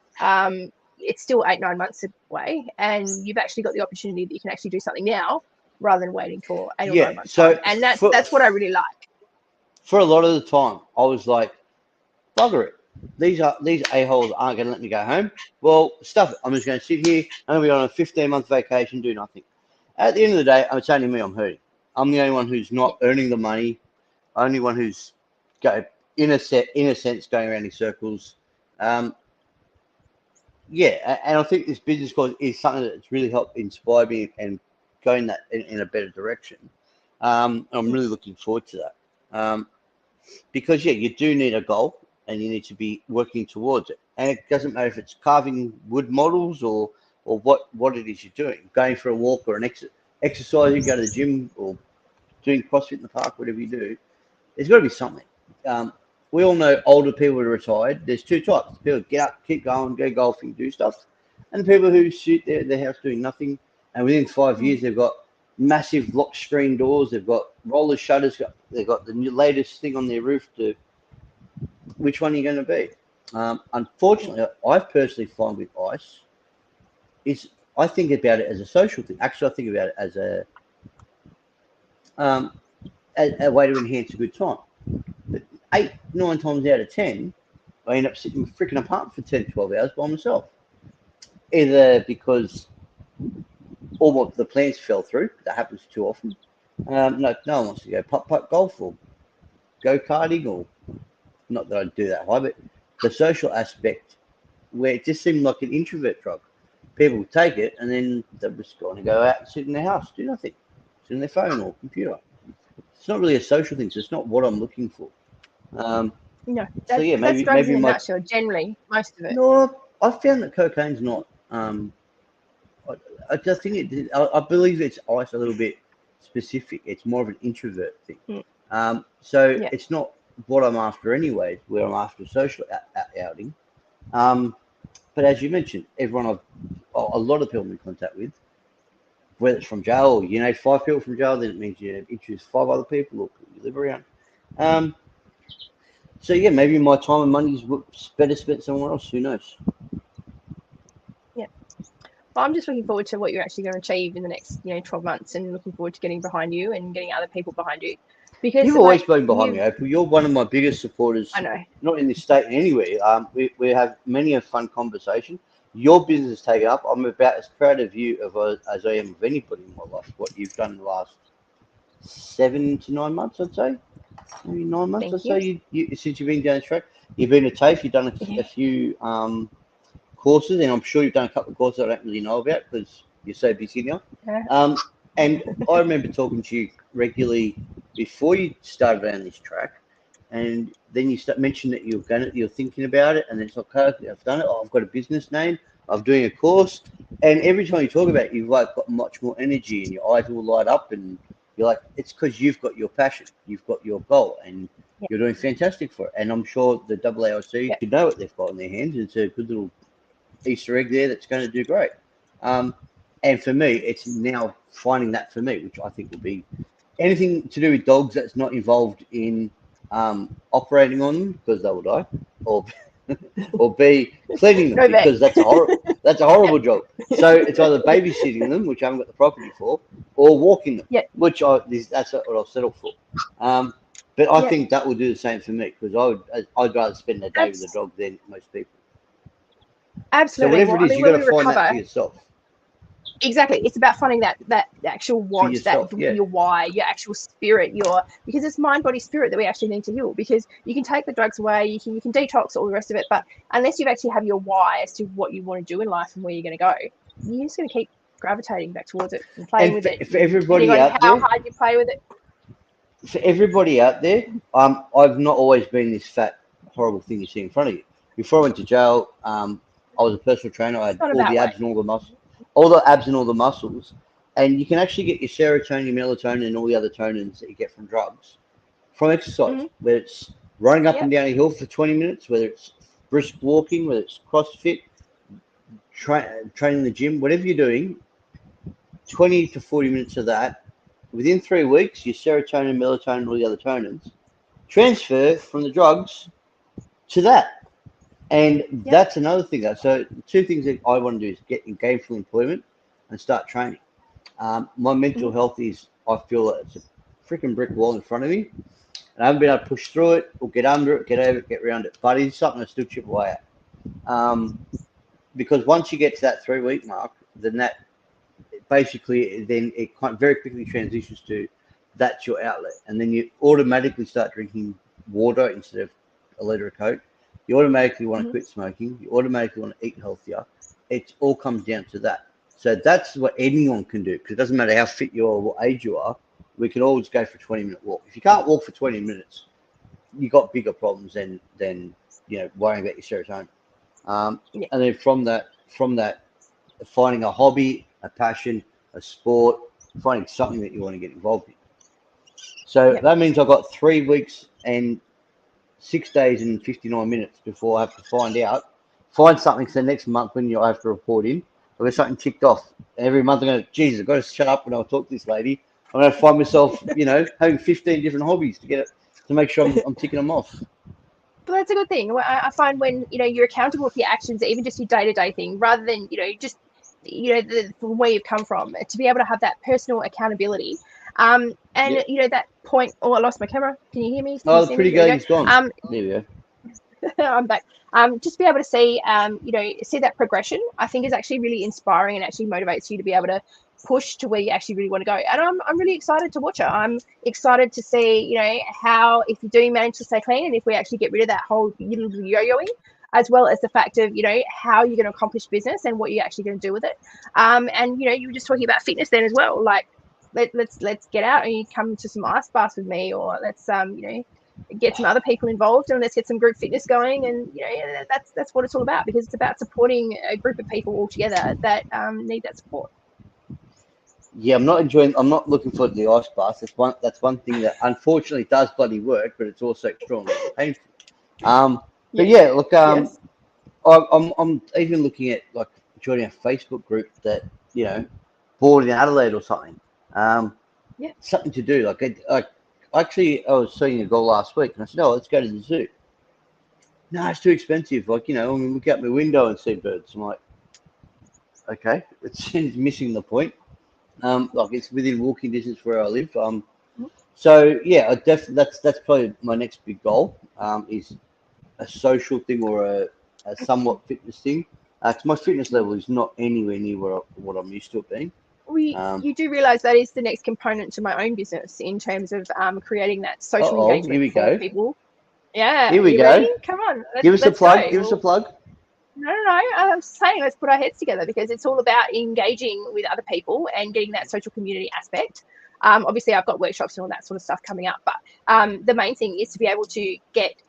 it's still 8-9 months away, and you've actually got the opportunity that you can actually do something now rather than waiting for 8 or 9 months time. And that's what I really like. For a lot of the time I was like, bugger it, these a-holes aren't going to let me go home. Well, stuff it. I'm just going to sit here. I'm going to be on a 15-month vacation, do nothing. At the end of the day, it's only me I'm hurting. I'm the only one who's not earning the money. Only one who's in a sense going around in circles. And I think this business course is something that's really helped inspire me and going that in a better direction. I'm really looking forward to that. Because yeah, you do need a goal and you need to be working towards it. And it doesn't matter if it's carving wood models or what it is you're doing, going for a walk or an exercise, you go to the gym or doing CrossFit in the park, whatever you do. There's got to be something. We all know older people who are retired. There's two types: people get up, keep going, go golfing, do stuff, and people who sit there at their house doing nothing. And within 5 years, they've got massive lock screen doors. They've got roller shutters. They've got the new latest thing on their roof. Which one are you going to be? Unfortunately, I personally find with ice, I think about it as a social thing. Actually, I think about it as a way to enhance a good time. But 8, 9 times out of 10, I end up sitting freaking apart for 10, 12 hours by myself. Either because all the plans fell through, that happens too often. No one wants to go putt golf or go karting, or not that I do that high, but the social aspect where it just seemed like an introvert drug. People take it and then they're just going to go out and sit in their house, do nothing, sit on their phone or computer. It's not really a social thing, so it's not what I'm looking for. No, so yeah, that's drugs in a nutshell. Generally, most of it. No, I found that cocaine's not. I just think I believe it's ice a little bit specific. It's more of an introvert thing. It's not what I'm after anyway. Where I'm after a social outing. But as you mentioned, a lot of people I'm in contact with, whether it's from jail, or 5 people from jail, then it means you introduce 5 other people or you live around. So yeah, maybe my time and money is better spent somewhere else. Who knows? Yeah. Well, I'm just looking forward to what you're actually going to achieve in the next 12 months, and looking forward to getting behind you and getting other people behind you. Because you've always been behind me, Opal. You're one of my biggest supporters. I know. Not in this state anywhere. We have many a fun conversation. Your business is taken up. I'm about as proud of you as I am of anybody in my life. What you've done in the last 7 to 9 months, I'd say. Maybe 9 months. I'd say you since you've been down the track. You've been a TAFE. You've done a few courses, and I'm sure you've done a couple of courses I don't really know about because you're so busy now. Yeah. And I remember talking to you regularly before you started down this track, and then you mentioned that you're thinking about it, and then it's like, okay, I've done it. I've got a business name. I'm doing a course, and every time you talk about it, you've got much more energy, and your eyes will light up, and you're like, it's because you've got your passion, you've got your goal, and you're doing fantastic for it. And I'm sure the AAIC should know what they've got in their hands. It's a good little Easter egg there that's going to do great. And for me, it's now finding that for me, which I think will be anything to do with dogs that's not involved in operating on them because they will die, or B, cleaning them because that's a horrible job. So it's either babysitting them, which I haven't got the property for, or walking them, which that's what I'll settle for. But I think that will do the same for me because I'd rather spend a day with the dog than most people. Absolutely. So whatever it is, you've got to find that for yourself. Exactly. It's about finding that actual want, yourself, your why, your actual spirit, because it's mind, body, spirit that we actually need to heal. Because you can take the drugs away, you can detox all the rest of it, but unless you actually have your why as to what you want to do in life and where you're going to go, you're just going to keep gravitating back towards it and playing with it. For everybody out there, how hard you play with it. For everybody out there, I've not always been this fat, horrible thing you see in front of you. Before I went to jail, I was a personal trainer. I had all the abs and all the muscles. All the abs and all the muscles, and you can actually get your serotonin, melatonin, and all the other tonins that you get from drugs from exercise. Whether it's running up and down a hill for 20 minutes, whether it's brisk walking, whether it's CrossFit, training the gym, whatever you're doing, 20 to 40 minutes of that. Within 3 weeks, your serotonin, melatonin, and all the other tonins transfer from the drugs to that. And that's another thing. So 2 things that I want to do is get in gainful employment and start training. My mental health is, I feel that it's a freaking brick wall in front of me. And I haven't been able to push through it or get under it, get over it, get around it. But it's something I still chip away at. Because once you get to that 3-week mark, then that basically, then it very quickly transitions to that's your outlet. And then you automatically start drinking water instead of a litre of Coke. You automatically want to quit smoking. You automatically want to eat healthier. It all comes down to that. So that's what anyone can do, because it doesn't matter how fit you are or what age you are. we can always go for a 20-minute walk. If you can't walk for 20 minutes, you've got bigger problems than worrying about your serotonin. And then from that, finding a hobby, a passion, a sport, finding something that you want to get involved in. So that means I've got 3 weeks and 6 days and 59 minutes before I have to find something for the next month when I have to report in. I've got something ticked off. Every month I'm going to, Jesus, I've got to shut up when I talk to this lady. I'm going to find myself, having 15 different hobbies to make sure I'm ticking them off. But that's a good thing. I find when you're accountable for your actions, even just your day-to-day thing, rather than just from where you've come from, to be able to have that personal accountability. And that point. Oh, I lost my camera. Can you hear me? Oh, the pretty girl's gone. There we go. I'm back. Just be able to see, see that progression, I think is actually really inspiring and actually motivates you to be able to push to where you actually really want to go. And I'm really excited to watch it. I'm excited to see, how, if you do manage to stay clean and if we actually get rid of that whole little yo-yoing, as well as the fact of, how you're going to accomplish business and what you're actually going to do with it. And, you were just talking about fitness then as well. Like, let's get out and you come to some ice baths with me, or let's, get some other people involved and let's get some group fitness going. And that's what it's all about, because it's about supporting a group of people all together that need that support. Yeah, I'm not looking for the ice bath. That's one thing that unfortunately does bloody work, but it's also extremely painful. But yeah, look, Yes. I'm even looking at like joining a Facebook group that bored in Adelaide or something. Something to do. Actually, I was seeing a goal last week, and I said, "Oh, let's go to the zoo." No, it's too expensive. Look out my window and see birds. I'm like, okay, it's missing the point. It's within walking distance where I live. So yeah, that's probably my next big goal. Is a social thing or a somewhat fitness thing. Cause my fitness level is not anywhere near what I'm used to it being. You do realise that is the next component to my own business in terms of creating that social engagement for people. Yeah. Here we go. Ready? Come on. Give us a plug. Give us a plug. No. I'm saying let's put our heads together, because it's all about engaging with other people and getting that social community aspect. Obviously, I've got workshops and all that sort of stuff coming up, but the main thing is to be able to get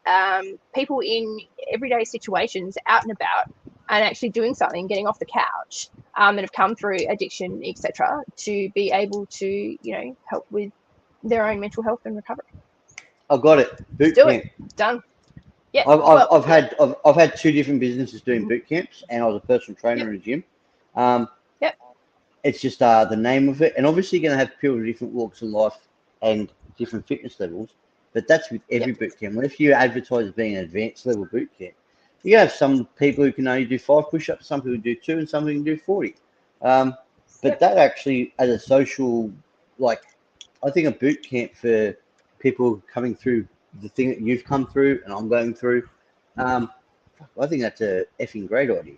people in everyday situations out and about and actually doing something, getting off the couch, that have come through addiction, etc., to be able to help with their own mental health and recovery. I've got it. Boot camp. Done. Yeah. I've had 2 different businesses doing boot camps, and I was a personal trainer in a gym. It's just the name of it, and obviously you're going to have people with different walks of life and different fitness levels, but that's with every boot camp. What if you advertise as being an advanced level boot camp? You have some people who can only do 5 push-ups, some people do 2, and some people can do 40. But that actually, as a social, I think a boot camp for people coming through the thing that you've come through and I'm going through, I think that's a effing great idea.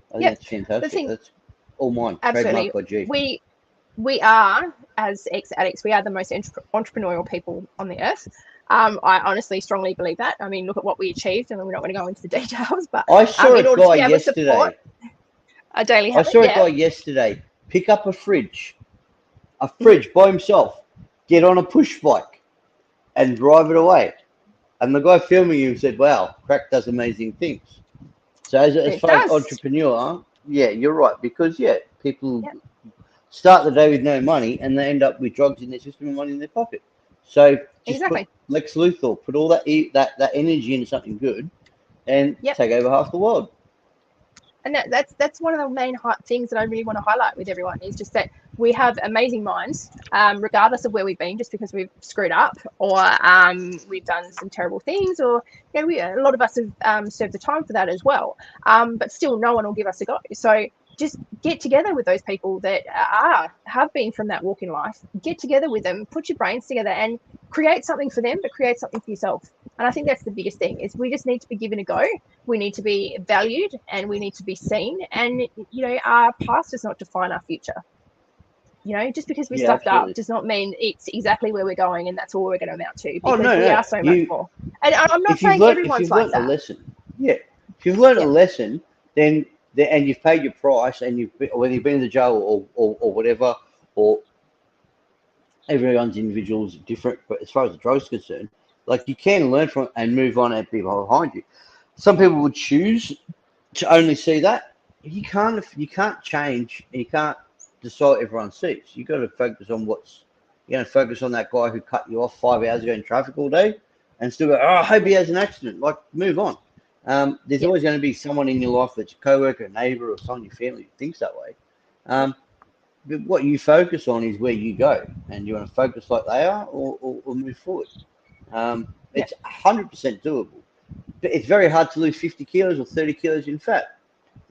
I think that's fantastic. That's all mine. Absolutely. Trademark by G. We are, as ex-addicts, we are the most entrepreneurial people on the earth. I honestly strongly believe that. I mean, look at what we achieved, and we're not going to go into the details, but I saw a guy yesterday. A daily habit. I saw a guy yesterday pick up a fridge by himself, get on a push bike, and drive it away. And the guy filming him said, "Wow, crack does amazing things." So as far as entrepreneur, yeah, you're right, because people start the day with no money and they end up with drugs in their system and money in their pocket. So just put Lex Luthor, put all that energy into something good, and take over half the world. And that's one of the main things that I really want to highlight with everyone, is just that we have amazing minds, regardless of where we've been, just because we've screwed up or we've done some terrible things, or a lot of us have served the time for that as well. But still, no one will give us a go. So just get together with those people that have been from that walk in life. Get together with them, put your brains together, and create something for them, but create something for yourself. And I think that's the biggest thing, is we just need to be given a go. We need to be valued, and we need to be seen. And our past does not define our future. Just because we stuffed up does not mean it's exactly where we're going and that's all we're going to amount to. Because we are so much more. And I'm not saying everyone's like that. If you've learned a lesson, then and you've paid your price, and whether you've been in the jail or whatever, or everyone's individual is different, but as far as the drug's concerned, like you can learn from it and move on and people behind you. Some people would choose to only see that. You can't change and you can't decide what everyone sees. You got to focus on what's you're going to focus on that guy who cut you off 5 hours ago in traffic all day and still go, oh, I hope he has an accident. Like, move on. There's always going to be someone in your life that's a coworker, a neighbor, or someone in your family who thinks that way. But what you focus on is where you go, and you want to focus like they are, or move forward. It's 100% doable, but it's very hard to lose 50 kilos or 30 kilos in fat.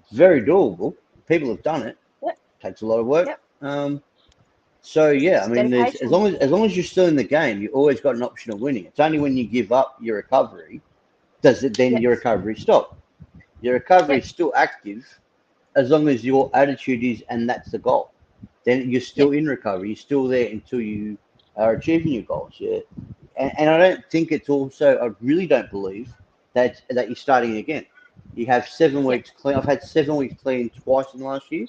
It's very doable. People have done it. Takes a lot of work. So yeah, I mean, as long as you're still in the game, you always got an option of winning. It's only when you give up your recovery does it then your recovery stop. Your recovery is still active as long as your attitude is, and that's the goal. Then you're still in recovery. You're still there until you are achieving your goals. Yeah, and I don't think it's also. I really don't believe that you're starting again. You have 7 weeks clean. I've had 7 weeks clean twice in the last year,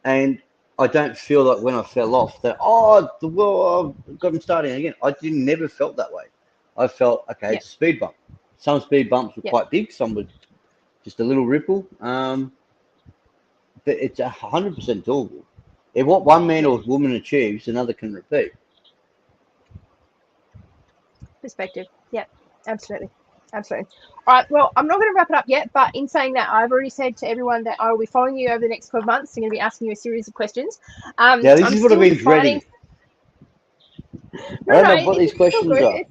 and I don't feel like when I fell off that the world I've got them starting again. I never felt that way. I felt okay. It's a speed bump. Some speed bumps were quite big. Some were just a little ripple. But it's 100% doable. If what one man or woman achieves, another can repeat. Perspective. Yeah, absolutely. Absolutely. All right. Well, I'm not going to wrap it up yet, but in saying that, I've already said to everyone that I will be following you over the next 12 months. I'm going to be asking you a series of questions. This is what I've been dreading. I don't know what these questions are.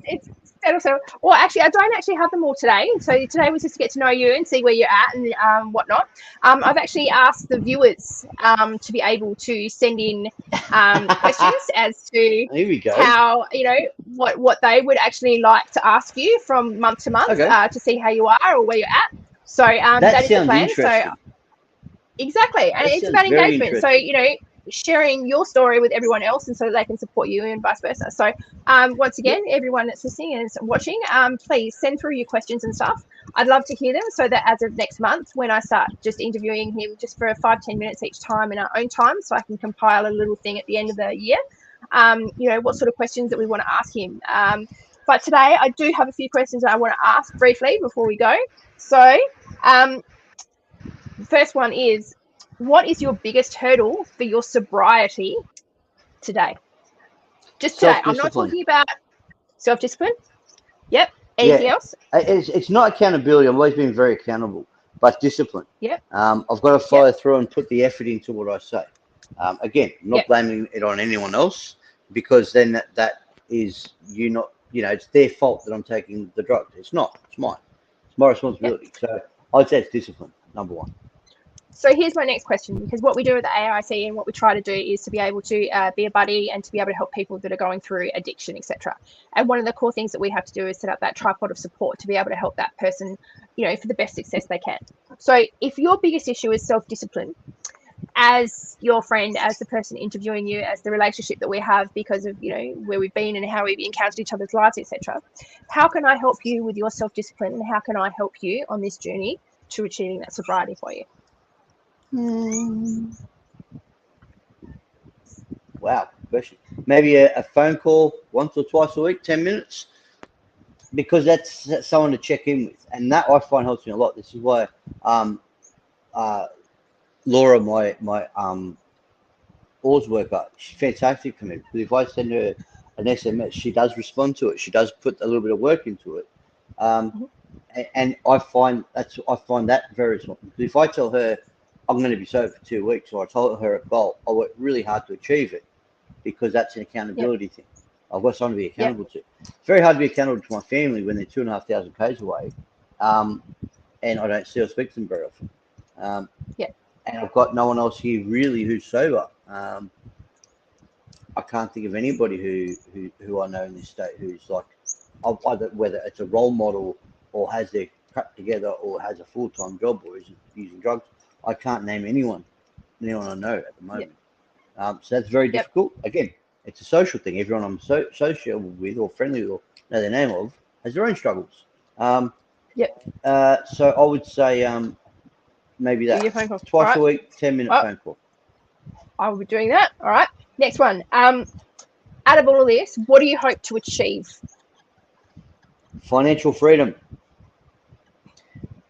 Well, actually, I don't actually have them all today. So today was just to get to know you and see where you're at and whatnot. I've actually asked the viewers to be able to send in questions as to how, what they would actually like to ask you from month to month to see how you are or where you're at. So that is the plan. So exactly, and it's about engagement. So sharing your story with everyone else, and so that they can support you and vice versa. So once again, everyone that's listening and watching, please send through your questions and stuff. I'd love to hear them, so that as of next month, when I start just interviewing him just for 5-10 minutes each time in our own time, so I can compile a little thing at the end of the year, what sort of questions that we want to ask him. But today I do have a few questions that I want to ask briefly before we go. So the first one is, what is your biggest hurdle for your sobriety today? Just today. I'm not talking about self-discipline. Yep. Anything else? It's not accountability. I've always been very accountable, but discipline. Yep. I've got to follow through and put the effort into what I say. Again, I'm not blaming it on anyone else, because then that is it's their fault that I'm taking the drug. It's not. It's mine. It's my responsibility. So I'd say it's discipline, number one. So here's my next question, because what we do at the AIC and what we try to do is to be able to be a buddy and to be able to help people that are going through addiction, etc. And one of the core things that we have to do is set up that tripod of support to be able to help that person, for the best success they can. So if your biggest issue is self-discipline, as your friend, as the person interviewing you, as the relationship that we have because of, where we've been and how we've encountered each other's lives, etc., how can I help you with your self-discipline, and how can I help you on this journey to achieving that sobriety for you? Wow, question. Maybe a phone call once or twice a week, 10 minutes, because that's someone to check in with, and that I find helps me a lot. This is why Laura, my oars worker, she's fantastic for me, because if I send her an SMS, she does respond to it. She does put a little bit of work into it, and I find that very smart. Because if I tell her I'm going to be sober for 2 weeks, or I told her a goal, I work really hard to achieve it, because that's an accountability thing. I've got someone to be accountable to. It's very hard to be accountable to my family when they're 2,500 k's away, and I don't see or speak to them very often. And I've got no one else here really who's sober. I can't think of anybody who I know in this state who's like, either whether it's a role model or has their crap together or has a full-time job or is using drugs. I can't name anyone I know at the moment. So that's very difficult. Again, it's a social thing. Everyone I'm social with or friendly with or know the name of has their own struggles. So I would say maybe that twice a week, 10-minute phone call. I will be doing that. All right. Next one. out of all of this, what do you hope to achieve? Financial freedom.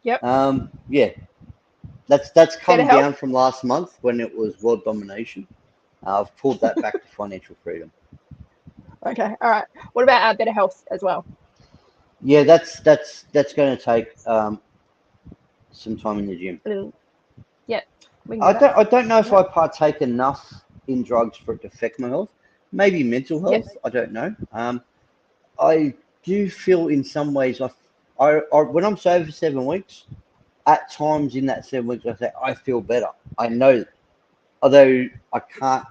Yep. Yeah, that's Better come health? down from last month when it was world domination. I've pulled that back to financial freedom. Okay. All right. What about better health as well? Yeah, that's going to take some time in the gym. A little. Yep. We can I do that. don't know if Yep. I partake enough in drugs for it to affect my health. Maybe mental Yep. health. I don't know. I do feel in some ways I when I'm sober for 7 weeks, at times in that 7 weeks I say I feel better. I know that, although I can't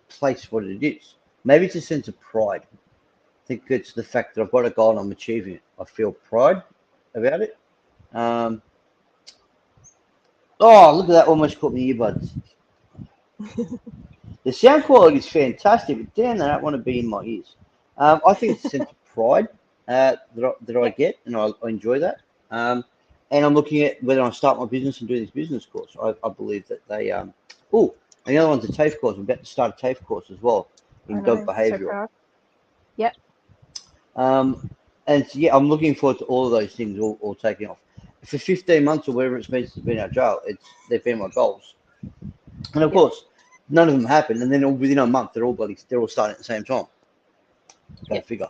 place what it is. Maybe it's a sense of pride. I think it's the fact that I've got a goal and I'm achieving it. I feel pride about it. Oh, look at that! Almost caught me earbuds. The sound quality is fantastic, but damn, they don't want to be in my ears. I think it's a sense of pride that I Yep. get, and I enjoy that. And I'm looking at whether I start my business and do this business course. I believe that they. Oh, and the other one's a TAFE course. I'm about to start a TAFE course as well I in dog know. So behavioural. proud. Yep. And so, yeah, I'm looking forward to all of those things all taking off. For 15 months or whatever it's been since I've been out of jail, they've been my goals. And of Yep. course, none of them happened. And then within a month, they're all starting at the same time. Go Yep. figure.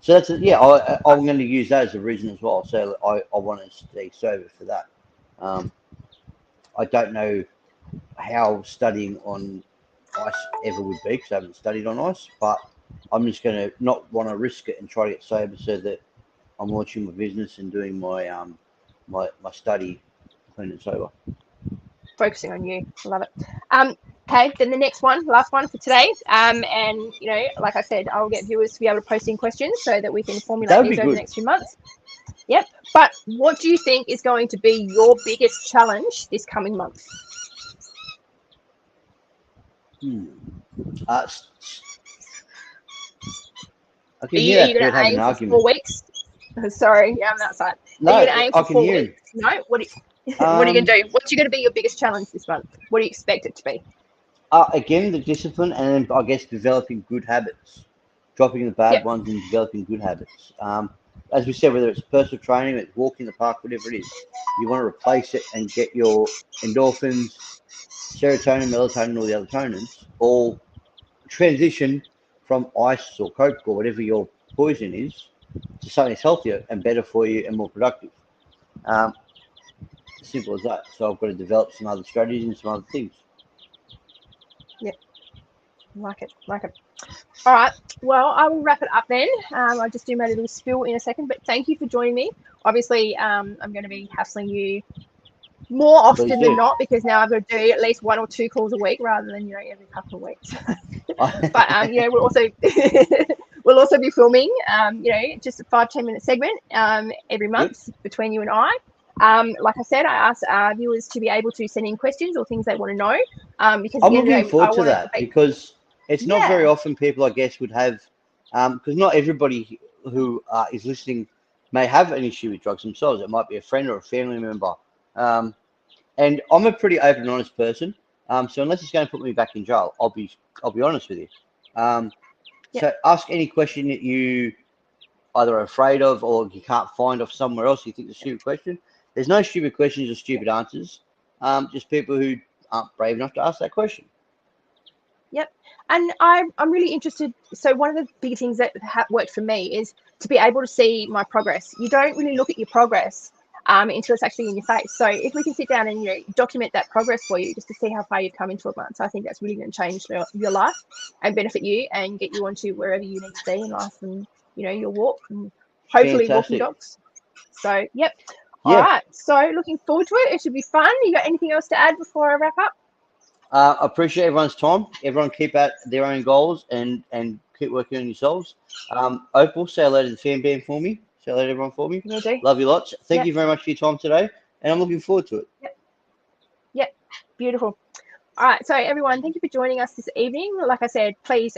So I'm going to use that as a reason as well. So I want to stay sober for that. I don't know how studying on ice ever would be because I haven't studied on ice, but I'm just going to not want to risk it and try to get sober so that I'm launching my business and doing my my study clean and sober. Focusing on you. Love it. Okay, then the next one, last one for today. And like I said, I'll get viewers to be able to post in questions so that we can That formulate would be these over the good. next few months. Yep. But what do you think is going to be your biggest challenge this coming month? I Are can you, hear are you that going bird to having an aim for argument. 4 weeks? Sorry, yeah, I'm outside. Are you No, going to aim I for can four hear him. weeks? No. What are you going to do? What's going to be your biggest challenge this month? What do you expect it to be? Again, the discipline, and then I guess developing good habits, dropping the bad Yep. ones and developing good habits. As we said, whether it's personal training, it's walking the park, whatever it is, you want to replace it and get your endorphins, serotonin, melatonin, all the other tonins, all transition from ice or coke or whatever your poison is to something that's healthier and better for you and more productive. Simple as that. So I've got to develop some other strategies and some other things. Yep. Like it. All right. Well, I will wrap it up then. I'll just do my little spill in a second, but thank you for joining me. Obviously, I'm going to be hassling you more often than not because now I've got to do at least 1 or 2 calls a week rather than every couple of weeks. But we'll also we'll also be filming just a 5-10 minute segment every month between you and I. Like I said, I asked our viewers to be able to send in questions or things they want to know. Because I'm looking forward to that because it's not very often people, I guess, would have, because not everybody who is listening may have an issue with drugs themselves. It might be a friend or a family member. And I'm a pretty open and honest person. So unless it's going to put me back in jail, I'll be honest with you. So ask any question that you either are afraid of or you can't find off somewhere else. You think it's a stupid question. There's no stupid questions or stupid answers. Just people who aren't brave enough to ask that question. Yep. And I'm really interested. So one of the big things that worked for me is to be able to see my progress. You don't really look at your progress until it's actually in your face. So if we can sit down and document that progress for you just to see how far you've come into a month, I think that's really going to change your life and benefit you and get you onto wherever you need to be in life and your walk and hopefully walking dogs. So yep. All right. So looking forward to it. It should be fun. You got anything else to add before I wrap up? I appreciate everyone's time. Everyone keep at their own goals and keep working on yourselves. Opal, say hello to the fan band for me. Say hello to everyone for me. Will do. Love you lots. Thank you very much for your time today, and I'm looking forward to it. Yep. Beautiful. All right. So everyone, thank you for joining us this evening. Like I said, please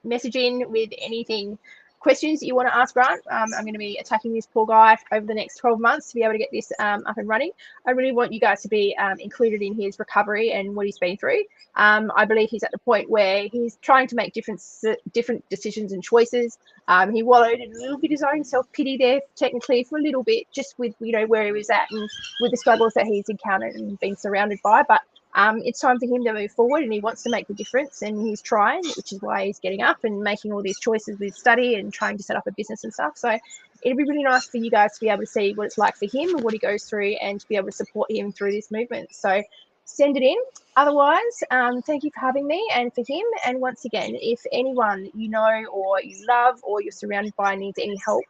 message in with anything questions that you want to ask Grant. I'm going to be attacking this poor guy over the next 12 months to be able to get this up and running. I really want you guys to be included in his recovery and what he's been through. I believe he's at the point where he's trying to make different decisions and choices. He wallowed in a little bit of his own self-pity there, technically, for a little bit, just with, you know, where he was at and with the struggles that he's encountered and been surrounded by. But it's time for him to move forward, and he wants to make the difference, and he's trying, which is why he's getting up and making all these choices with study and trying to set up a business and stuff. So it'd be really nice for you guys to be able to see what it's like for him and what he goes through, and to be able to support him through this movement. So send it in. Otherwise, thank you for having me and for him. And once again, if anyone you know or you love or you're surrounded by needs any help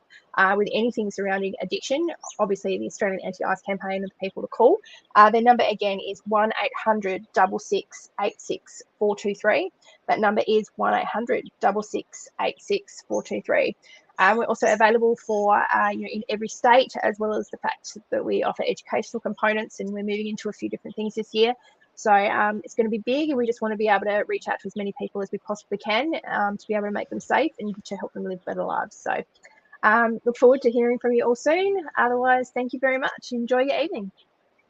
with anything surrounding addiction, obviously the Australian Anti-Ice campaign are the people to call. Their number again is 1800 6686 423. That number is 1800 6686 423. We're also available for you know, in every state, as well as the fact that we offer educational components, and we're moving into a few different things this year. So it's going to be big, and we just want to be able to reach out to as many people as we possibly can to be able to make them safe and to help them live better lives. So look forward to hearing from you all soon. Otherwise, thank you very much. Enjoy your evening.